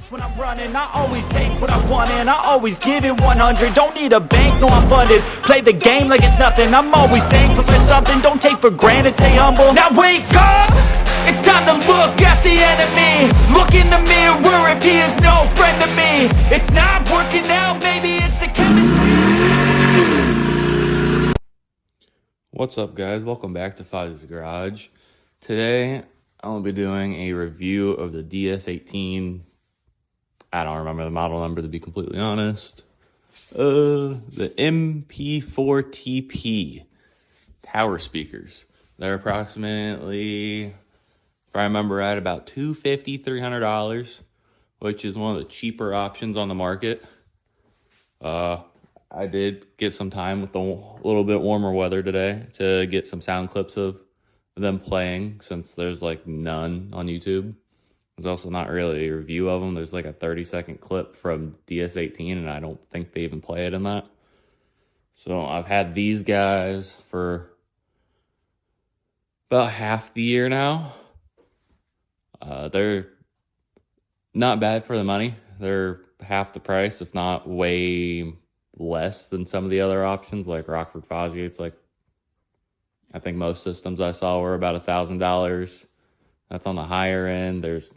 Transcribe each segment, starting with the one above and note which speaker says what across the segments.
Speaker 1: That's when I'm running, I always take what I want and I always give it 100. Don't need a bank, no I'm funded. Play the game like it's nothing, I'm always thankful for something. Don't take for granted, stay humble. Now wake up, it's time to look at the enemy. Look in the mirror if he is no friend to me. It's not working out, maybe it's the chemistry.
Speaker 2: What's up guys, welcome back to Fozzy's Garage. Today I'm going to be doing a review of the ds18. I don't remember the model number to be completely honest. The mp4tp tower speakers. They're approximately, if I remember right, about $250, $300, which is one of the cheaper options on the market. I did get some time with the little bit warmer weather today to get some sound clips of them playing, since there's like none on YouTube. There's also not really a review of them. There's like a 30-second clip from ds18, and I don't think they even play it in that. So I've had these guys for about half the year now. They're not bad for the money. They're half the price, if not way less than some of the other options like Rockford Fozzy. It's like, I think most systems I saw were about $1,000. That's on the higher end. There's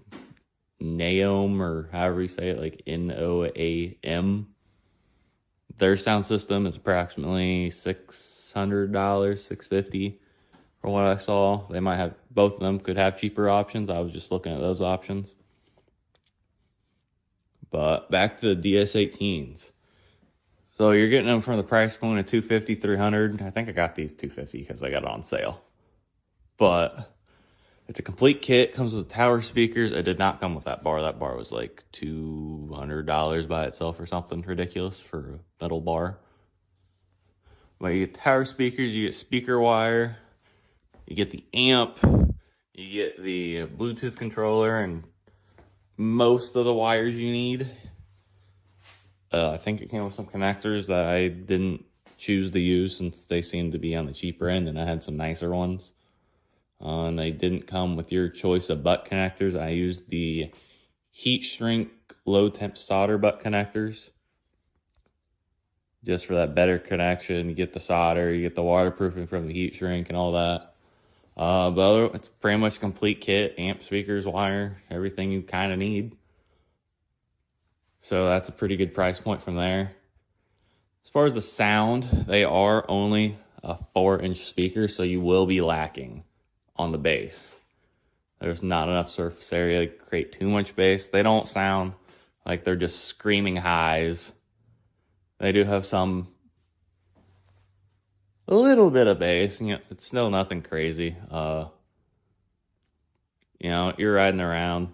Speaker 2: Naom, or however you say it, like Noam. Their sound system is approximately $600, $650 from what I saw. They might have, both of them could have cheaper options. I was just looking at those options. But back to the DS18s. So you're getting them from the price point of $250, $300. I think I got these $250 because I got it on sale. But it's a complete kit. Comes with tower speakers. It did not come with that bar. That bar was like $200 by itself or something ridiculous for a metal bar. But you get tower speakers. You get speaker wire. You get the amp. You get the Bluetooth controller and most of the wires you need. I think it came with some connectors that I didn't choose to use since they seemed to be on the cheaper end, and I had some nicer ones. And they didn't come with your choice of butt connectors. I used the heat shrink low temp solder butt connectors just for that better connection. You get the solder, you get the waterproofing from the heat shrink and all that. But it's pretty much a complete kit. Amp, speakers, wire, everything you kind of need. So that's a pretty good price point from there. As far as the sound, they are only a 4-inch speaker, so you will be lacking on the bass. There's not enough surface area to create too much bass. They don't sound like they're just screaming highs. They do have a little bit of bass. You know, it's still nothing crazy. You know, you're riding around.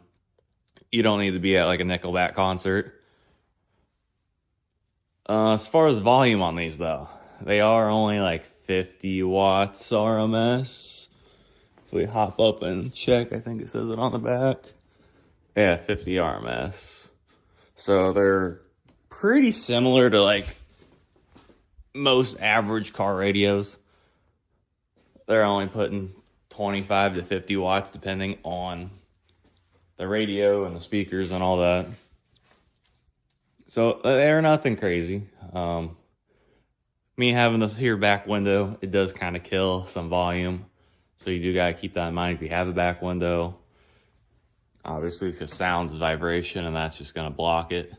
Speaker 2: You don't need to be at like a Nickelback concert. As far as volume on these though, they are only like 50 watts RMS. If we hop up and check, I think it says it on the back. Yeah, 50 RMS. So they're pretty similar to like most average car radios. They're only putting 25 to 50 watts depending on the radio and the speakers and all that. So they're nothing crazy. Me having this here back window, it does kind of kill some volume. So you do got to keep that in mind if you have a back window. Obviously, because sound is vibration and that's just going to block it.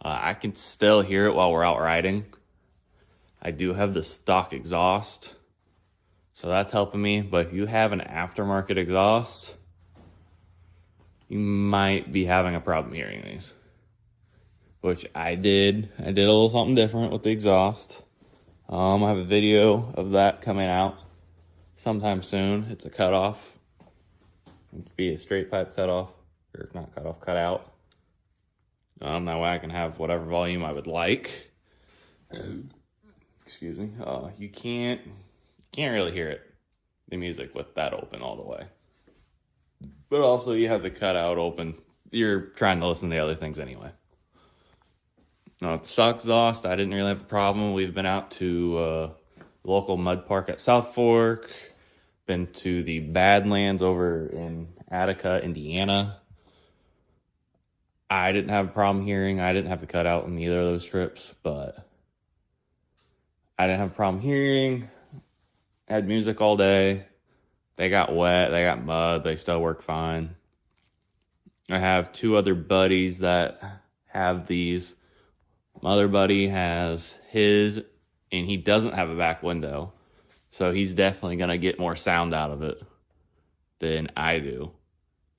Speaker 2: I can still hear it while we're out riding. I do have the stock exhaust, so that's helping me. But if you have an aftermarket exhaust, you might be having a problem hearing these. Which I did. I did a little something different with the exhaust. I have a video of that coming out sometime soon. It's a cutoff. It'd be a straight pipe cutoff. Or not cutoff, cut out. That way I can have whatever volume I would like. Excuse me. You can't really hear it, the music, with that open all the way. But also you have the cutout open. You're trying to listen to the other things anyway. No, stock exhaust, I didn't really have a problem. We've been out to the local mud park at South Fork, been to the Badlands over in Attica, Indiana. I didn't have a problem hearing. I didn't have to cut out in either of those trips, but I didn't have a problem hearing. Had music all day. They got wet, they got mud, they still work fine. I have two other buddies that have these. My other buddy has his, and he doesn't have a back window. So he's definitely going to get more sound out of it than I do.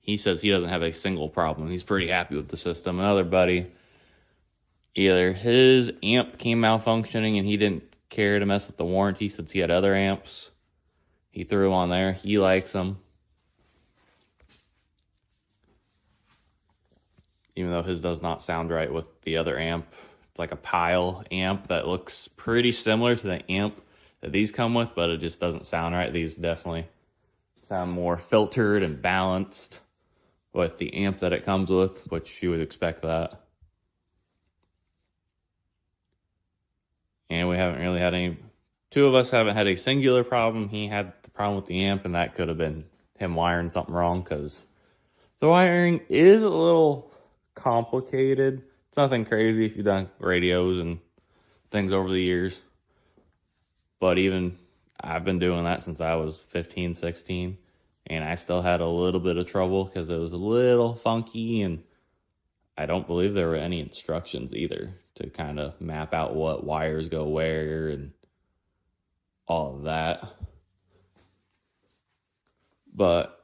Speaker 2: He says he doesn't have a single problem. He's pretty happy with the system. Another buddy, either his amp came malfunctioning and he didn't care to mess with the warranty since he had other amps. He threw them on there. He likes them. Even though his does not sound right with the other amp. It's like a pile amp that looks pretty similar to the amp that these come with, but it just doesn't sound right. These definitely sound more filtered and balanced with the amp that it comes with, which you would expect that. And we haven't really had any, two of us haven't had a singular problem. He had the problem with the amp, and that could have been him wiring something wrong, because the wiring is a little complicated. It's nothing crazy if you've done radios and things over the years. But even I've been doing that since I was 15, 16. And I still had a little bit of trouble because it was a little funky. And I don't believe there were any instructions either to kind of map out what wires go where and all of that. But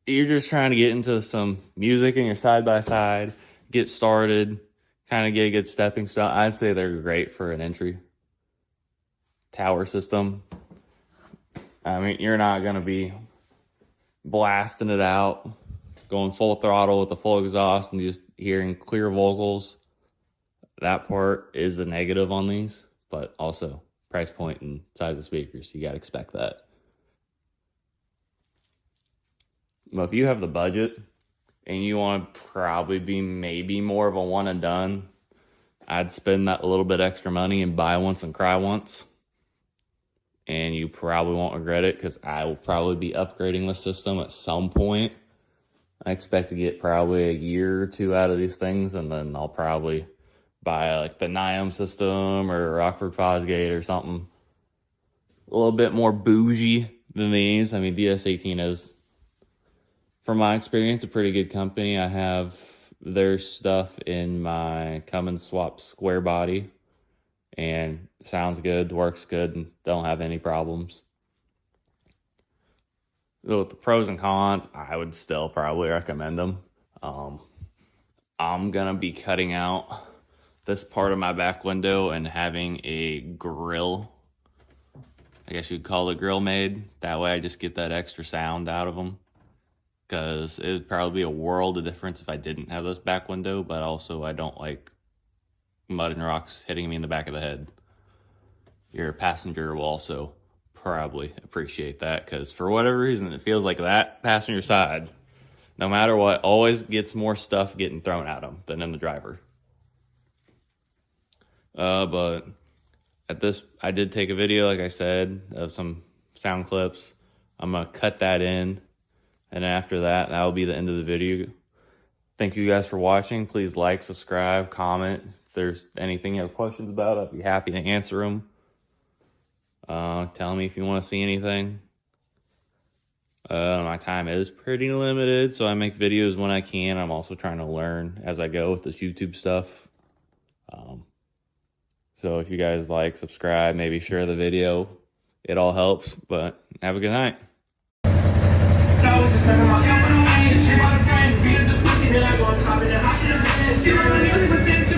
Speaker 2: you're just trying to get into some music in your side-by-side, get started, kind of get a good stepping stone. I'd say they're great for an entry tower system. I mean, you're not going to be blasting it out, going full throttle with the full exhaust and just hearing clear vocals. That part is the negative on these, but also price point and size of speakers. You got to expect that. But if you have the budget and you want to probably be maybe more of a one and done, I'd spend that little bit extra money and buy once and cry once. And you probably won't regret it, because I will probably be upgrading the system at some point. I expect to get probably a year or two out of these things, and then I'll probably buy like the NIAM system or Rockford Fosgate or something a little bit more bougie than these. I mean, ds18 is, from my experience, a pretty good company. I have their stuff in my Cummins Swap Square Body, and sounds good, works good, and don't have any problems. So with the pros and cons, I would still probably recommend them. I'm going to be cutting out this part of my back window and having a grill. I guess you'd call it grill made. That way I just get that extra sound out of them. Because it would probably be a world of difference if I didn't have this back window, but also I don't like mud and rocks hitting me in the back of the head. Your passenger will also probably appreciate that, because for whatever reason, it feels like that passenger side, no matter what, always gets more stuff getting thrown at them than in the driver. But at this, I did take a video, like I said, of some sound clips. I'm going to cut that in, and after that, that will be the end of the video. Thank you guys for watching. Please like, subscribe, comment. If there's anything you have questions about, I'd be happy to answer them. Tell me if you want to see anything. My time is pretty limited, so I make videos when I can. I'm also trying to learn as I go with this YouTube stuff. So if you guys like, subscribe, maybe share the video. It all helps, but have a good night. I was just spending myself in the way and shit my friend. Being the pussy that I go and pop it and hop in the bed.